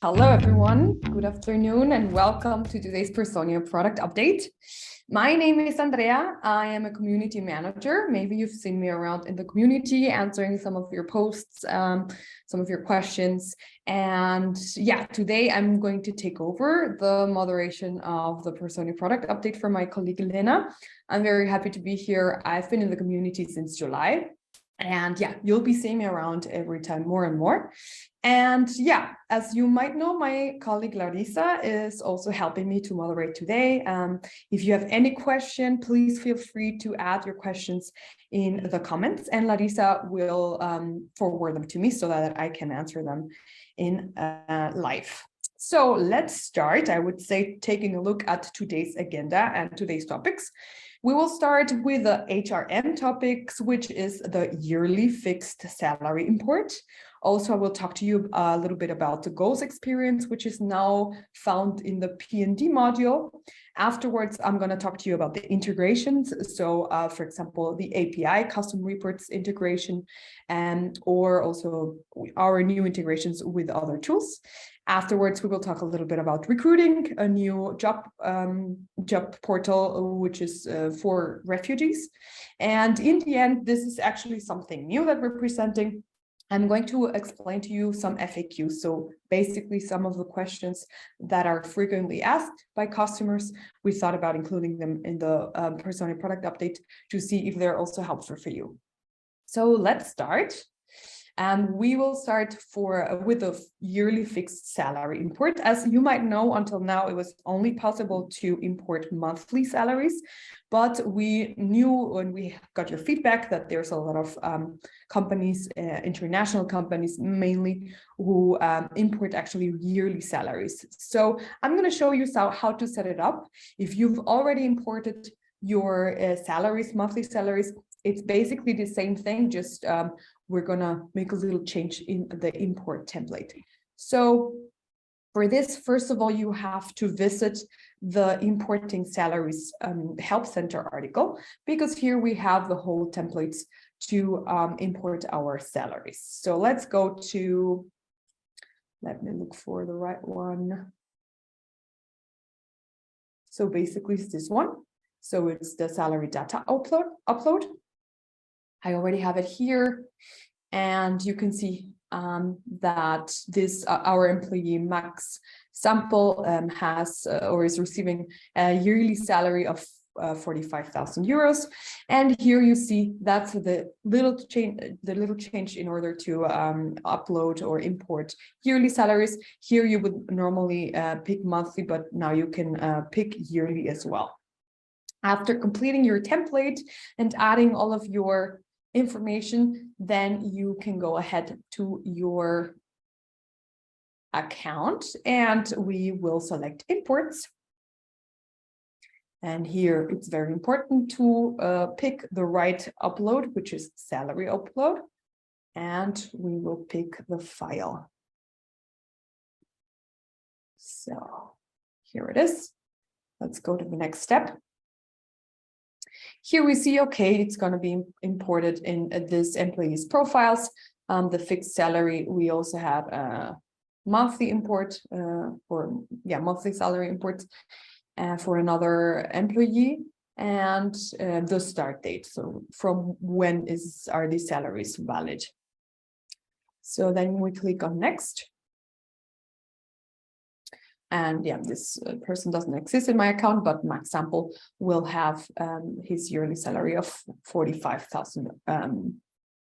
Hello, everyone. Good afternoon and welcome to today's Personio product update. My name is Andrea. I am a community manager. Maybe you've seen me around in the community answering some of your posts, some of your questions. And yeah, today I'm going to take over the moderation of the Personio product update for my colleague Lena. I'm very happy to be here. I've been in the community since July. And yeah, you'll be seeing me around every time more and more. And yeah, as you might know, my colleague Larissa is also helping me to moderate today. If you have any question, please feel free to add your questions in the comments and Larissa will forward them to me so that I can answer them in live. So let's start, I would say, taking a look at today's agenda and today's topics. We will start with the HRM topics, which is the yearly fixed salary import. Also, I will talk to you a little bit about the goals experience, which is now found in the P&D module. Afterwards, I'm going to talk to you about the integrations. So, for example, the API custom reports integration, or also our new integrations with other tools. Afterwards, we will talk a little bit about recruiting, a new job portal, which is for refugees. And in the end, this is actually something new that we're presenting. I'm going to explain to you some FAQs. So basically some of the questions that are frequently asked by customers, we thought about including them in the Personio product update to see if they're also helpful for you. So let's start. We will start with a yearly fixed salary import. As you might know, until now, it was only possible to import monthly salaries, but we knew when we got your feedback that there's a lot of companies, international companies mainly, who import actually yearly salaries. So I'm going to show you how to set it up. If you've already imported your salaries, monthly salaries, it's basically the same thing, just we're gonna make a little change in the import template. So for this, first of all, you have to visit the importing salaries help center article, because here we have the whole templates to import our salaries. So let's go to, let me look for the right one. So basically it's this one. So it's the salary data upload. I already have it here, and you can see that this our employee Max Sample has or is receiving a yearly salary of 45,000 euros. And here you see that's the little change in order to upload or import yearly salaries. Here you would normally pick monthly, but now you can pick yearly as well. After completing your template and adding all of your information, then you can go ahead to your account and we will select imports. And here it's very important to pick the right upload, which is salary upload. And we will pick the file. So here it is. Let's go to the next step. Here we see, okay, it's going to be imported in this employee's profiles. The fixed salary, we also have a monthly import monthly salary import for another employee, and the start date. So from when are these salaries valid? So then we click on next. And yeah, this person doesn't exist in my account, but Max Sample will have his yearly salary of 45,000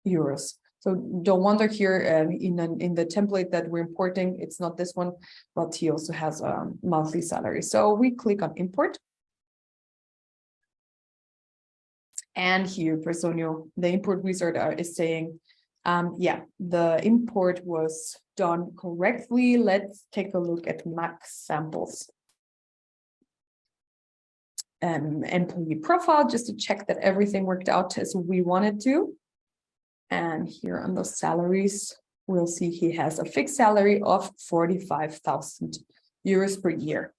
euros. So don't wonder here in the template that we're importing, it's not this one, but he also has a monthly salary. So we click on import. And here Personio, the import wizard is saying, yeah, the import was done correctly. Let's take a look at Max Sample's employee profile just to check that everything worked out as we wanted to. And here on the salaries, we'll see he has a fixed salary of 45,000 euros per year.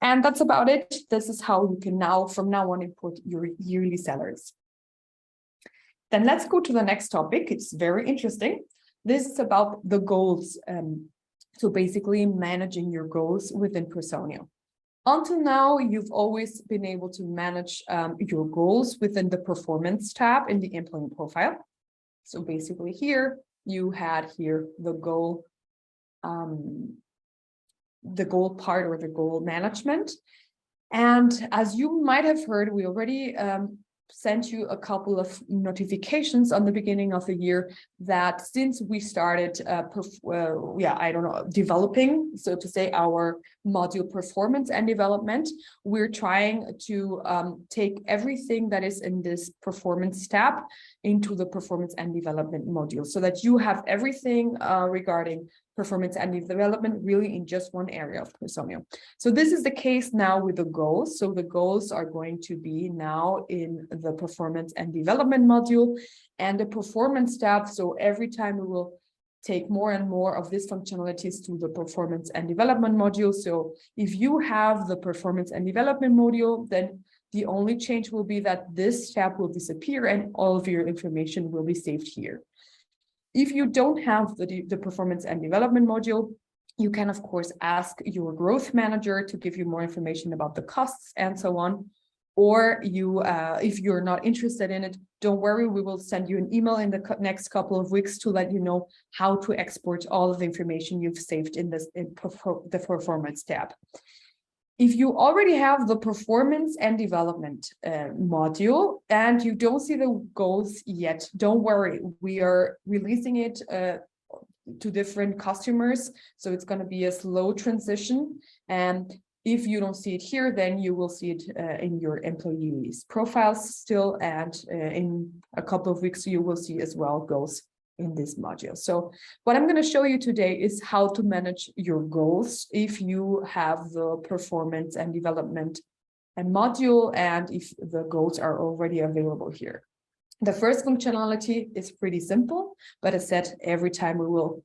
And that's about it. This is how you can now, from now on, import your yearly salaries. Then let's go to the next topic. It's very interesting. This is about the goals So basically managing your goals within Personio. Until now, you've always been able to manage your goals within the performance tab in the employee profile. So basically here, you had here the goal part or the goal management. And as you might have heard, we already sent you a couple of notifications on the beginning of the year that since we started developing, so to say, our module performance and development, we're trying to take everything that is in this performance tab into the performance and development module, so that you have everything regarding performance and development really in just one area of Personio. So this is the case now with the goals. So the goals are going to be now in the performance and development module and the performance tab. So every time we will take more and more of these functionalities to the performance and development module. So if you have the performance and development module, then the only change will be that this tab will disappear and all of your information will be saved here. If you don't have the performance and development module, you can, of course, ask your growth manager to give you more information about the costs and so on. Or you, if you're not interested in it, don't worry, we will send you an email in the next couple of weeks to let you know how to export all of the information you've saved in the performance tab. If you already have the performance and development module and you don't see the goals yet, don't worry. We are releasing it to different customers. So it's going to be a slow transition. And if you don't see it here, then you will see it in your employees' profiles still. And in a couple of weeks, you will see as well goals in this module. So what I'm going to show you today is how to manage your goals if you have the performance and development and module and if the goals are already available here. The first functionality is pretty simple, but as said, every time we will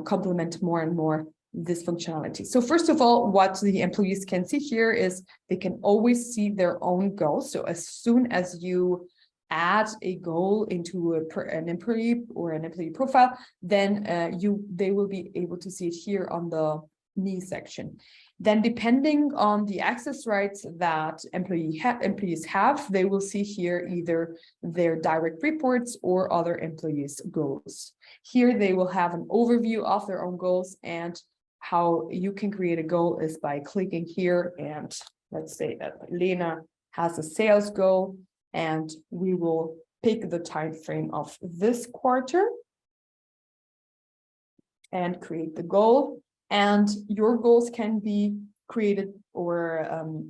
complement more and more this functionality. So first of all, what the employees can see here is they can always see their own goals. So as soon as you add a goal into an employee or an employee profile, then they will be able to see it here on the me section. Then depending on the access rights that employees have, they will see here either their direct reports or other employees' goals. Here they will have an overview of their own goals, and how you can create a goal is by clicking here, and let's say that Lena has a sales goal, and we will pick the time frame of this quarter and create the goal. And your goals can be created or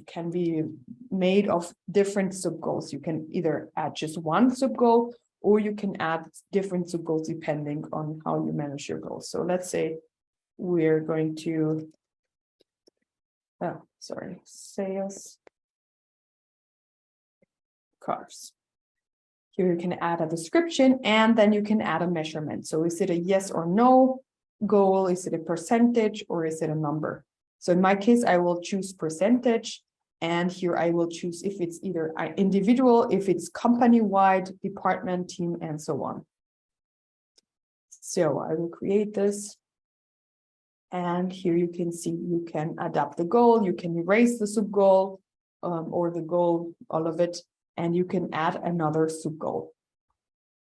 can be made of different sub goals. You can either add just one sub goal, or you can add different sub goals depending on how you manage your goals. So let's say we're going to, sales cars. Here you can add a description, and then you can add a measurement. So is it a yes or no goal? Is it a percentage, or is it a number? So in my case, I will choose percentage, and here I will choose if it's either individual, if it's company-wide, department, team, and so on. So I will create this. And here you can see you can adapt the goal, you can erase the sub goal or the goal, all of it, and you can add another sub goal.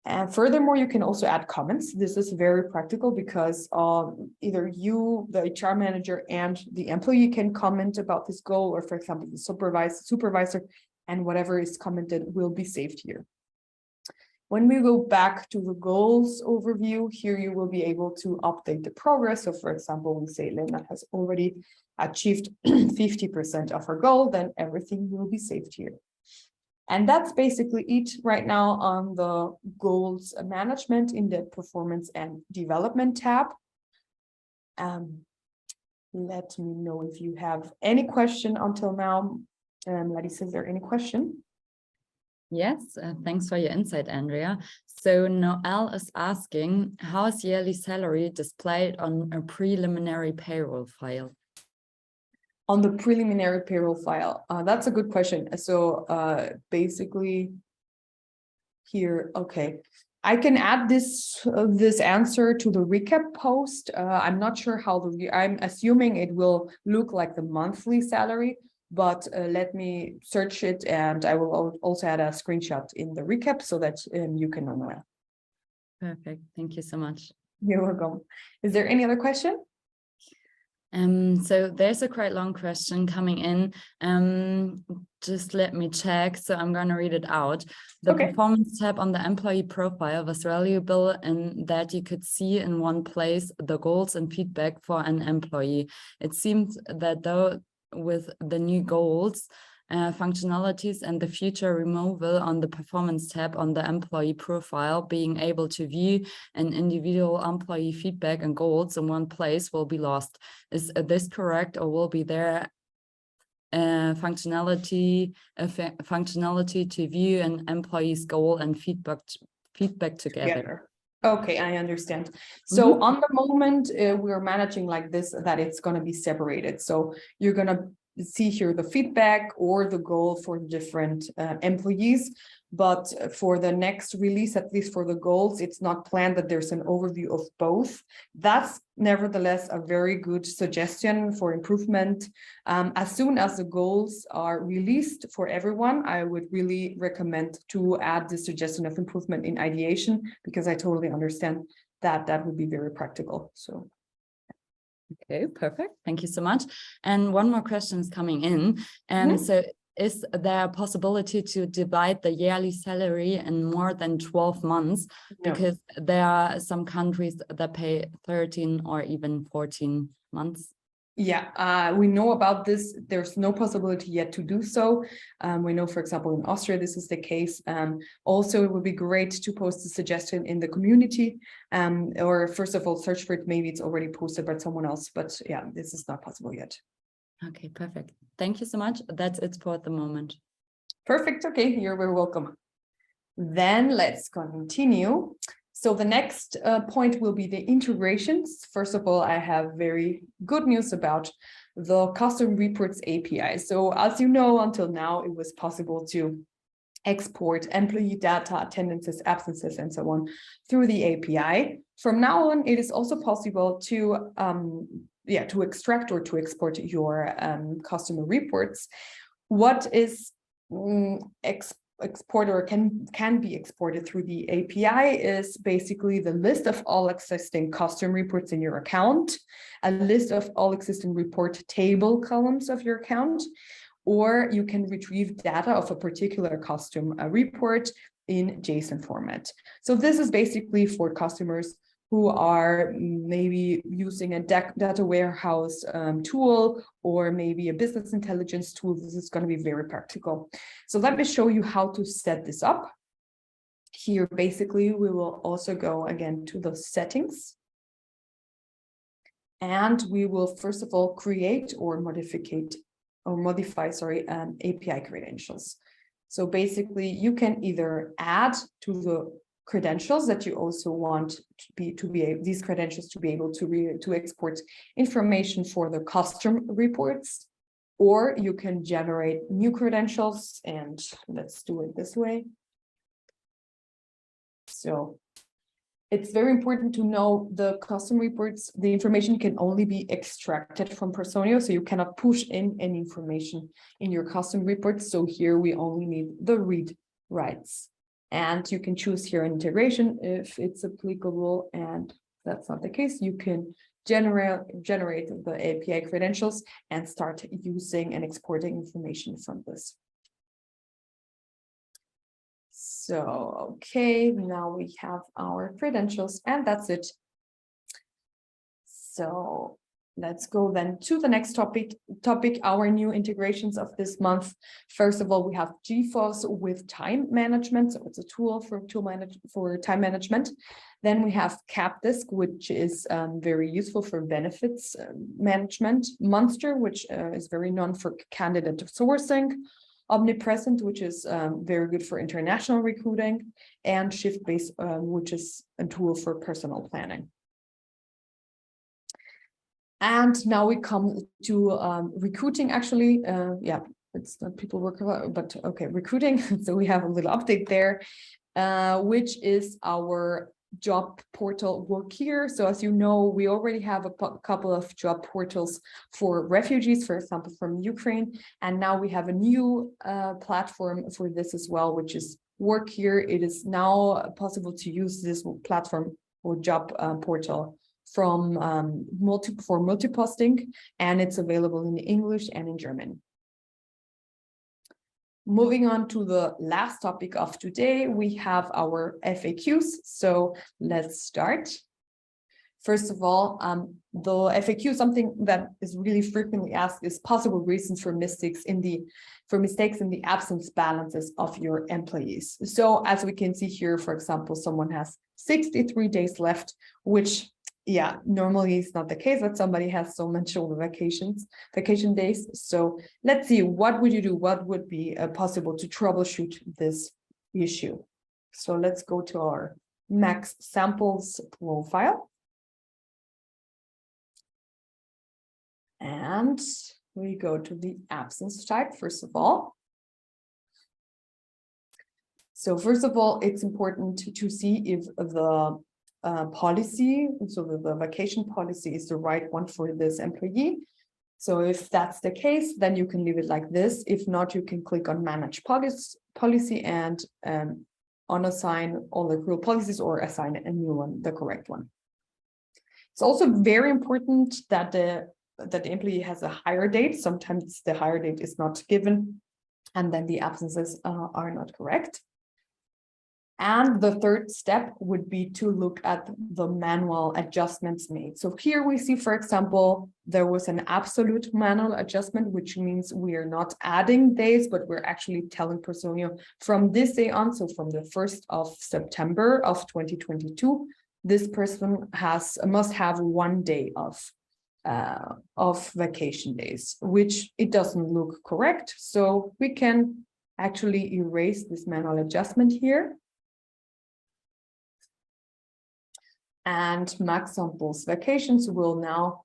And furthermore, you can also add comments. This is very practical because either you, the HR manager, and the employee can comment about this goal, or for example, the supervisor, and whatever is commented will be saved here. When we go back to the goals overview, here you will be able to update the progress. So for example, we say Lena has already achieved 50% of her goal, then everything will be saved here. And that's basically it right now on the goals management in the performance and development tab. Let me know if you have any question until now. Larissa, is there any question? Yes, thanks for your insight, Andrea. So Noel is asking, how is yearly salary displayed on a preliminary payroll file? On the preliminary payroll file, that's a good question. So basically here, okay. I can add this answer to the recap post. I'm not sure how I'm assuming it will look like the monthly salary, but let me search it, and I will also add a screenshot in the recap so that you can know it. Perfect. Thank you so much. You're welcome. Is there any other question? So there's a quite long question coming in. Just let me check. So I'm going to read it out. The performance tab on the employee profile was valuable in that you could see in one place the goals and feedback for an employee. It seems that though with the new goals, functionalities and the future removal on the performance tab on the employee profile, being able to view an individual employee feedback and goals in one place will be lost. Is this correct, or will be there functionality to view an employee's goal and feedback together? Okay, I understand. So on the moment, we're managing like this, that it's going to be separated. So you're going to see here the feedback or the goal for different employees. But for the next release, at least for the goals, it's not planned that there's an overview of both. That's nevertheless a very good suggestion for improvement. As soon as the goals are released for everyone, I would really recommend to add the suggestion of improvement in ideation, because I totally understand that that would be very practical. So. Okay, perfect. Thank you so much. And one more question is coming in. So is there a possibility to divide the yearly salary in more than 12 months? Because there are some countries that pay 13 or even 14 months. Yeah, we know about this. There's no possibility yet to do so. We know, for example, in Austria, this is the case. Also, it would be great to post a suggestion in the community, or first of all, search for it. Maybe it's already posted by someone else, but yeah, this is not possible yet. Okay, perfect. Thank you so much. That's it for the moment. Perfect. Okay, you're very welcome. Then let's continue. So the next point will be the integrations. First of all, I have very good news about the custom reports API. So as you know, until now, it was possible to export employee data, attendances, absences, and so on through the API. From now on, it is also possible to extract or to export your customer reports. What is exported or can be exported through the API is basically the list of all existing custom reports in your account, a list of all existing report table columns of your account, or you can retrieve data of a particular custom report in JSON format. So this is basically for customers who are maybe using a data warehouse tool, or maybe a business intelligence tool. This is going to be very practical. So let me show you how to set this up. Here, basically, we will also go again to the settings. And we will, first of all, create or modify API credentials. So basically, you can either add to the credentials that you also want these credentials to be able to export information for the custom reports, or you can generate new credentials, and let's do it this way. So it's very important to know the custom reports, the information can only be extracted from Personio, so you cannot push in any information in your custom reports. So here we only need the read writes. And you can choose here an integration if it's applicable, and that's not the case. You can generate the API credentials and start using and exporting information from this. So, okay, now we have our credentials, and that's it. So let's go then to the next topic, our new integrations of this month. First of all, we have GFOS with time management. So it's a tool for time management. Then we have CapDisk, which is very useful for benefits management. Monster, which is very known for candidate sourcing. Omnipresent, which is very good for international recruiting. And ShiftBase, which is a tool for personal planning. And now we come to recruiting, actually. It's not people work, but okay, recruiting. So we have a little update there. which is our job portal Work Here. So as you know, we already have a couple of job portals for refugees, for example, from Ukraine. And now we have a new platform for this as well, which is Work Here. It is now possible to use this platform or job portal from multi-posting, and it's available in English and in German. Moving on to the last topic of today, we have our FAQs. So let's start. First of all, the FAQ, something that is really frequently asked, is possible reasons for mistakes in the absence balances of your employees. So as we can see here, for example, someone has 63 days left, which normally it's not the case, but somebody has so much over vacation days. So let's see, what would you do? What would be possible to troubleshoot this issue? So let's go to our max samples profile. And we go to the absence type, first of all. So first of all, it's important to see if the policy, so the vacation policy is the right one for this employee. So if that's the case, then you can leave it like this. If not, you can click on manage policy and unassign all the accrual policies or assign a new one, the correct one. It's also very important that the employee has a hire date. Sometimes the hire date is not given, and then the absences are not correct. And the third step would be to look at the manual adjustments made. So here we see, for example, there was an absolute manual adjustment, which means we are not adding days, but we're actually telling Personio from this day on, so from the 1st of September of 2022, this person must have 1 day of vacation days, which it doesn't look correct. So we can actually erase this manual adjustment here. And max samples vacations will now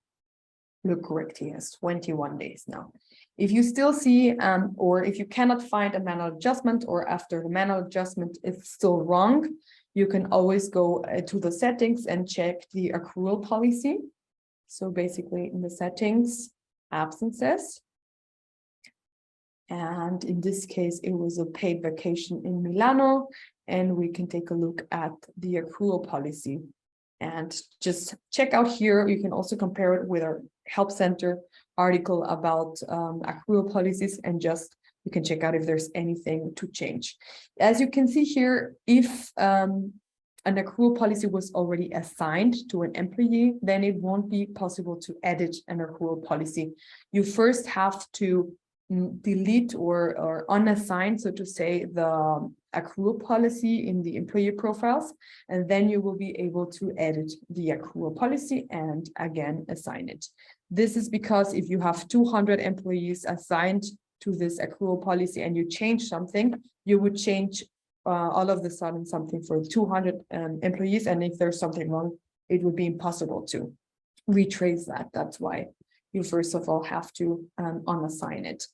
look correct. He has 21 days now. If you still see, or if you cannot find a manual adjustment, or after the manual adjustment is still wrong, you can always go to the settings and check the accrual policy. So basically in the settings, absences. And in this case, it was a paid vacation in Milano. And we can take a look at the accrual policy. And just check out here. You can also compare it with our help center article about accrual policies, and just you can check out if there's anything to change. As you can see here, if an accrual policy was already assigned to an employee, then it won't be possible to edit an accrual policy. You first have to delete or unassign, so to say, the accrual policy in the employee profiles, and then you will be able to edit the accrual policy and again assign it. This is because if you have 200 employees assigned to this accrual policy and you change something, you would change all of a sudden something for 200 employees, and if there's something wrong, it would be impossible to retrace that. That's why you first of all have to unassign it.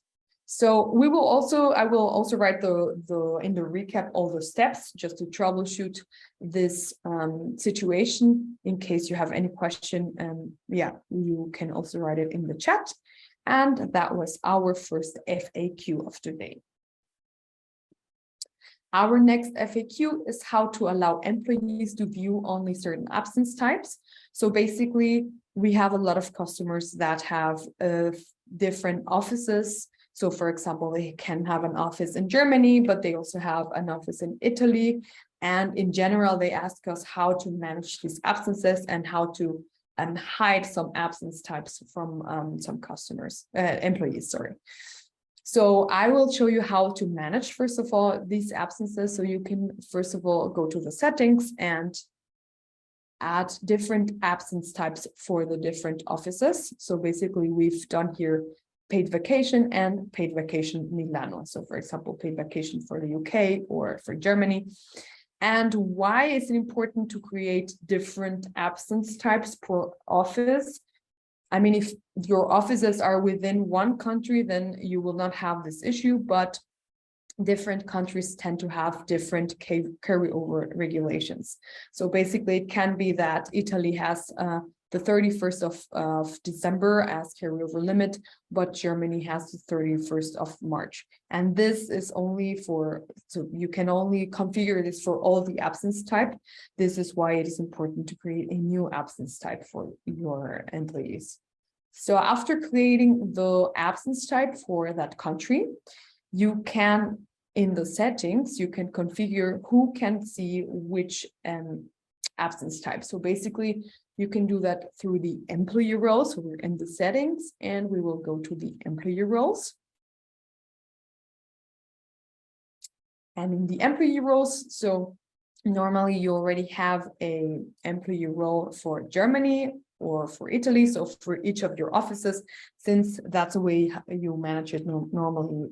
So I will also write in the recap all the steps just to troubleshoot this situation. In case you have any question, you can also write it in the chat. And that was our first FAQ of today. Our next FAQ is how to allow employees to view only certain absence types. So basically, we have a lot of customers that have different offices. So for example, they can have an office in Germany, but they also have an office in Italy. And in general, they ask us how to manage these absences and how to hide some absence types from some employees, sorry. So I will show you how to manage, first of all, these absences. So you can, first of all, go to the settings and add different absence types for the different offices. So basically, we've done here paid vacation and paid vacation Milano. So for example, paid vacation for the UK or for Germany. And why is it important to create different absence types per office? I mean, if your offices are within one country, then you will not have this issue. But different countries tend to have different carryover regulations. So basically, it can be that Italy has the 31st of December as carryover limit, but Germany has the 31st of March. And this is only so you can only configure this for all the absence type. This is why it is important to create a new absence type for your employees. So after creating the absence type for that country, you can, in the settings, you can configure who can see which absence type. So basically, you can do that through the employee roles. So we're in the settings and we will go to the employee roles. And in the employee roles, so normally you already have a employee role for Germany or for Italy. So for each of your offices, since that's the way you manage it normally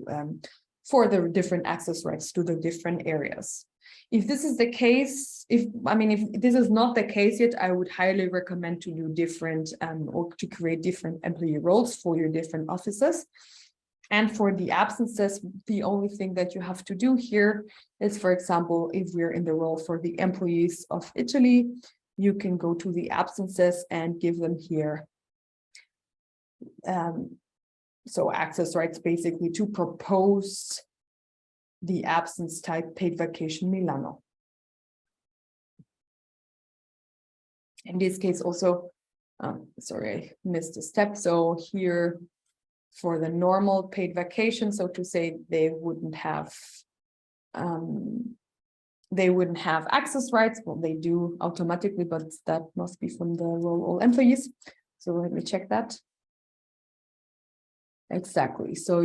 for the different access rights to the different areas. If this is the case, if this is not the case yet, I would highly recommend to do different or to create different employee roles for your different offices. And for the absences, the only thing that you have to do here is, for example, if we're in the role for the employees of Italy, you can go to the absences and give them here. So access rights basically to propose the absence type paid vacation Milano. In this case also, sorry, I missed a step. So here for the normal paid vacation, so to say, they wouldn't have access rights. Well, they do automatically, but that must be from the role all employees. So let me check that. Exactly. So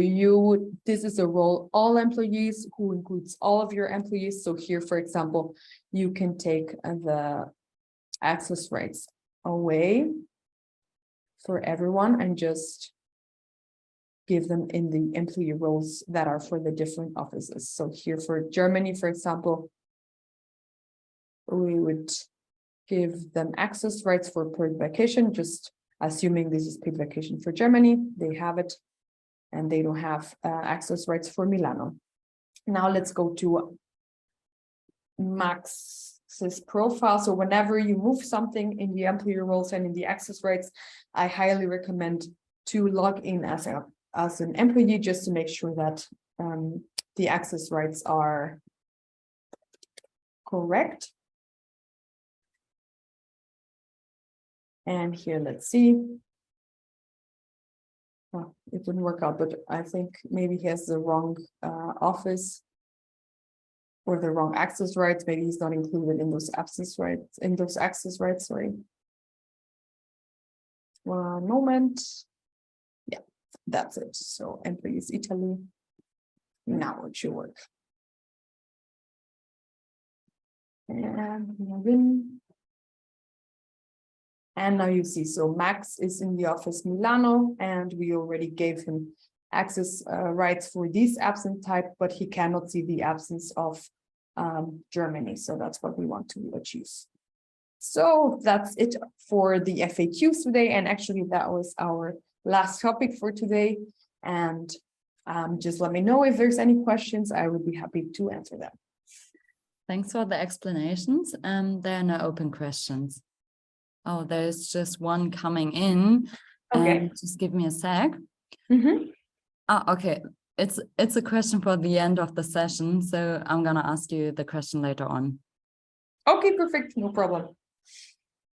this is a role all employees, who includes all of your employees. So here, for example, you can take the access rights away for everyone and just give them in the employee roles that are for the different offices. So here for Germany, for example, we would give them access rights for paid vacation, just assuming this is paid vacation for Germany, they have it, and they don't have access rights for Milano. Now let's go to Max's profile. So whenever you move something in the employee roles and in the access rights, I highly recommend to log in as an employee, just to make sure that the access rights are correct. And here, let's see. Oh, it didn't work out, but I think maybe he has the wrong office or the wrong access rights. Maybe he's not included in those access rights, sorry. 1 moment. Yeah, that's it. So employees Italy. Now it should work. And now you see, so Max is in the office Milano, and we already gave him access rights for this absent type, but he cannot see the absence of Germany. So that's what we want to achieve. So that's it for the FAQs today. And actually, that was our last topic for today. And just let me know if there's any questions. I would be happy to answer them. Thanks for the explanations. There are no open questions. Oh, there's just one coming in. Okay. Just give me a sec. Mm-hmm. Okay. It's a question for the end of the session, so I'm gonna ask you the question later on. Okay, perfect. No problem.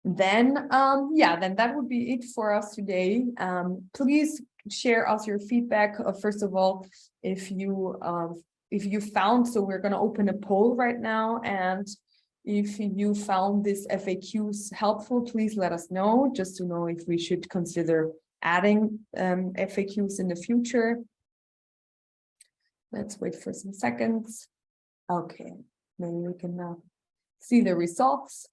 Then, then that would be it for us today. Please share us your feedback. First of all, if you found, so we're gonna open a poll right now, and if you found this FAQs helpful, please let us know, just to know if we should consider adding FAQs in the future. Let's wait for some seconds. Okay, maybe we can now see the results.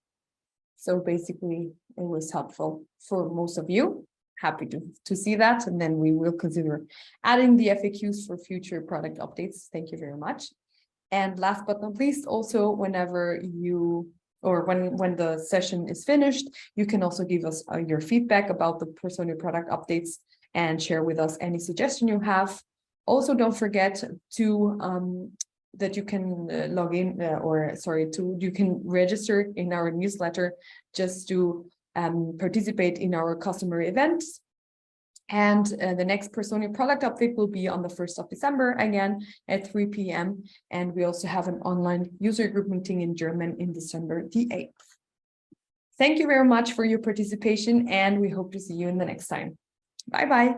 So basically, it was helpful for most of you. Happy to see that. And then we will consider adding the FAQs for future product updates. Thank you very much. And last but not least, also, whenever you, or when the session is finished, you can also give us your feedback about the Personio product updates and share with us any suggestion you have. Also, don't forget to that you can log in you can register in our newsletter just to participate in our customer events. And the next Personio product update will be on the 1st of December, again at 3 p.m. And we also have an online user group meeting in German in December the 8th. Thank you very much for your participation, and we hope to see you in the next time. Bye-bye.